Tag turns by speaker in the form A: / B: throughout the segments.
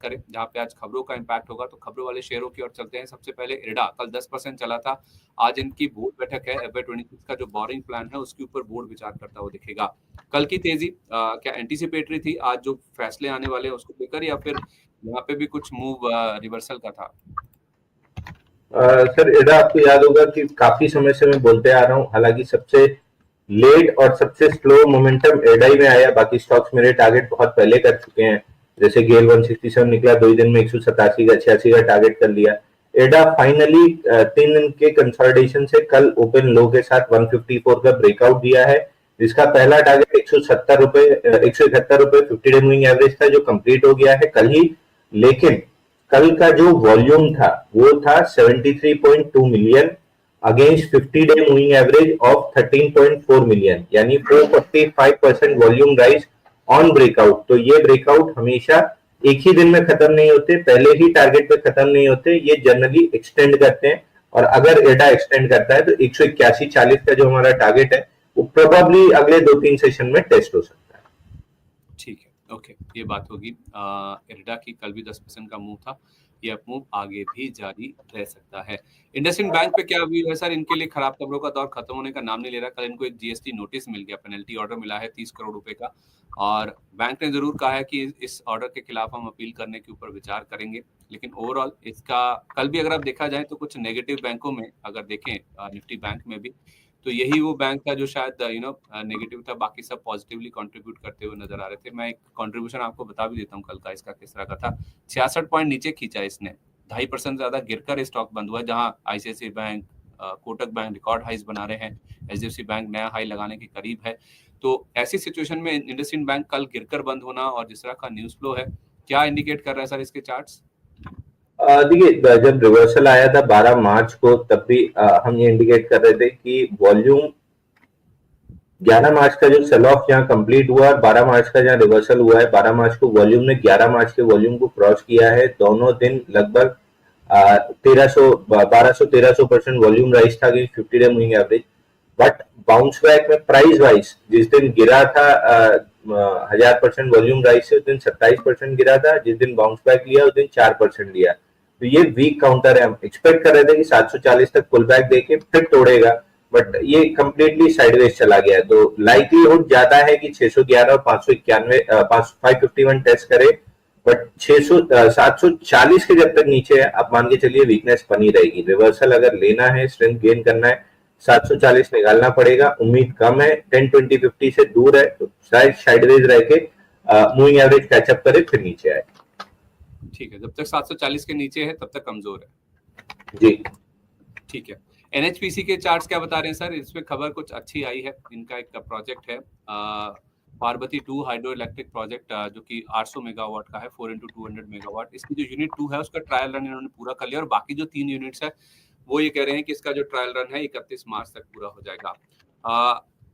A: करें जहां पे आज खबरों का इम्पैक्ट होगा, तो खबरों वाले शेयरों की ओर चलते हैं। सबसे पहले इरडा, कल 10% चला था। आज इनकी बोर्ड बैठक है। FY26 का जो बोरिंग प्लान है उसके ऊपर बोर्ड विचार करता हुआ दिखेगा। कल की तेजी क्या एंटीसिपेटरी थी आज जो फैसले आने वाले हैं उसको लेकर, या फिर यहाँ पे भी कुछ मूव रिवर्सल का था?
B: सर एडा आपको याद होगा कि काफी समय से मैं बोलते आ रहा हूं, हालांकि सबसे लेट और सबसे स्लो मोमेंटम एडा ही में आया। बाकी स्टॉक्स मेरे टारगेट बहुत पहले कर चुके हैं, जैसे गेल 167 निकला 2 ही दिन में 187 का 86 का टारगेट कर लिया। एडा फाइनली 3 दिन के कंसोलिडेशन से कल ओपन लो के साथ 154 का ब्रेकआउट दिया है, जिसका पहला टारगेट 171 रुपए 50 डे मूविंग एवरेज था, जो कंप्लीट हो गया है कल ही। लेकिन कल का जो वॉल्यूम था वो था 73.2 million against 50 day moving average of 13.4 million, यानी 445% वॉल्यूम राइज ऑन ब्रेकआउट। तो ये ब्रेकआउट हमेशा एक ही दिन में खत्म नहीं होते, पहले ही टारगेट पे खत्म नहीं होते, ये जनरली एक्सटेंड करते हैं। और अगर एडा एक्सटेंड करता है तो 181.40 का जो हमारा टारगेट है वो प्रोबेबली अगले 2-3 सेशन में टेस्ट हो सकता है।
A: ठीक है, ओके, ये बात होगी। इरडा की कल भी 10% का मूव था, ये अप मूव आगे भी जारी रह सकता है। इंडसइंड बैंक पे क्या व्यू है सर? इनके लिए खराब खबरों का दौर खत्म होने का नाम नहीं ले रहा। कल इनको एक जीएसटी नोटिस मिल गया, पेनल्टी ऑर्डर मिला है 30 करोड़ रुपए का, और बैंक ने जरूर कहा है कि इस ऑर्डर के खिलाफ हम अपील करने के ऊपर विचार करेंगे। लेकिन ओवरऑल इसका कल भी अगर आप देखा जाए तो कुछ नेगेटिव बैंकों में अगर देखें, निफ्टी बैंक में भी, तो यही वो बैंक था जो शायद नेगेटिव था, बाकी सब पॉजिटिवली कंट्रीब्यूट करते हुए नजर आ रहे थे। मैं एक कंट्रीब्यूशन आपको बता भी देता हूँ कल का इसका किस तरह का था। 66 पॉइंट नीचे खींचा इसने, 2.5% ज्यादा गिरकर स्टॉक बंद हुआ है, जहां ICICI bank, Kotak bank record highs बना रहे हैं, एचडीएफसी बैंक नया हाई लगाने के करीब है। तो ऐसी सिचुएशन में इंडसइंड बैंक कल गिरकर बंद होना और जिस तरह का न्यूज फ्लो है, क्या इंडिकेट कर रहा है सर इसके चार्ट्स?
B: देखिए, जब रिवर्सल आया था 12 मार्च को, तब भी हम ये इंडिकेट कर रहे थे कि वॉल्यूम 11 मार्च का जो सेल ऑफ यहाँ कंप्लीट हुआ और 12 मार्च का जहाँ रिवर्सल हुआ है, 12 मार्च को वॉल्यूम ने 11 मार्च के वॉल्यूम को क्रॉस किया है। दोनों दिन लगभग 1200-1300% वॉल्यूम राइज था against 50 day moving average. But bounce back में प्राइस वाइज जिस दिन गिरा था 1000% वॉल्यूम राइज से, उस दिन 27% गिरा था। जिस दिन बाउंस बैक लिया उस दिन 4% लिया। तो ये वीक काउंटर है। हम एक्सपेक्ट कर रहे थे कि 740 तक पुल बैक देके फिर तोड़ेगा, बट ये कंप्लीटली साइडवेज चला गया है। तो लाइकलीहुड ज्यादा है कि 611 और 551 टेस्ट करे, बट 740 के जब तक नीचे है, आप मान के चलिए वीकनेस बनी रहेगी। रिवर्सल अगर लेना है, स्ट्रेंथ गेन करना है, 740 निकालना पड़ेगा। उम्मीद कम है, 10-20-50 से दूर है, तो शायद साइडवेज रह के मूविंग एवरेज कैचअप करे फिर नीचे आए।
A: ठीक है, जब तक 740 के नीचे है तब तक कमजोर है
B: जी।
A: ठीक है। एनएचपीसी के चार्ट्स क्या बता रहे हैं सर? इसमें खबर कुछ अच्छी आई है। इनका एक प्रोजेक्ट है पार्वती 2 हाइड्रो इलेक्ट्रिक प्रोजेक्ट, जो कि 800 मेगावाट का है, 4x200 मेगावाट। इसकी जो यूनिट 2 है उसका ट्रायल रन इन्होंने पूरा कर लिया, और बाकी जो 3 यूनिट्स है वो ये कह रहे हैं कि इसका जो ट्रायल रन है 31 मार्च तक पूरा हो जाएगा।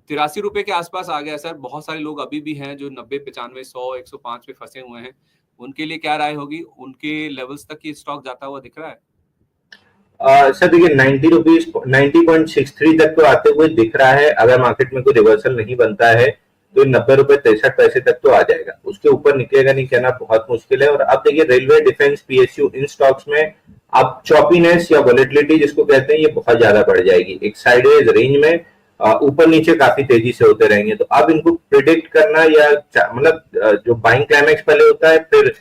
A: 83 रुपए के आसपास आ गया सर। बहुत सारे लोग अभी भी हैं जो 90, 95, 100, 105 पे फंसे हुए हैं। उनके लिए क्या राय होगी? उनके लेवल्स तक ये स्टॉक जाता हुआ दिख रहा है?
B: सर देखिए, 90 रुपीज 90.63 तक तो आते हुए दिख रहा है। अगर मार्केट में कोई रिवर्सल नहीं बनता है तो 90 रुपए 63 पैसे तक तो आ जाएगा। उसके ऊपर निकलेगा नहीं कहना बहुत मुश्किल है। और अब देखिए, रेलवे, डिफेंस, पीएसयू, इन स्टॉक्स में अब चॉपीनेस या वॉलेटिलिटी जिसको कहते हैं, ये बहुत ज्यादा बढ़ जाएगी। एक साइडवेज रेंज में ऊपर नीचे काफी तेजी से होते रहेंगे। तो अब इनको प्रिडिक्ट करना या मतलब जो बाइंग क्लाइमेक्स पहले होता है, फिर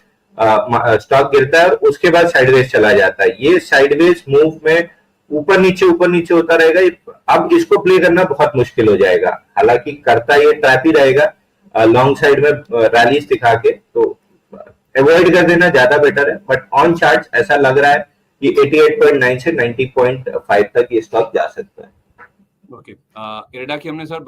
B: स्टॉक गिरता है और उसके बाद साइडवेज चला जाता है। ये साइडवेज मूव में ऊपर नीचे होता रहेगा। अब इसको प्ले करना बहुत मुश्किल हो जाएगा। हालांकि करता ये ट्रैप ही रहेगा लॉन्ग साइड में रैलीज दिखा के, तो अवॉइड कर देना ज्यादा बेटर है। बट ऑन चार्ट ऐसा लग रहा है कि 88.9 से 90.5 तक ये स्टॉक जा सकता है।
A: ओके, इरडा की हमने सर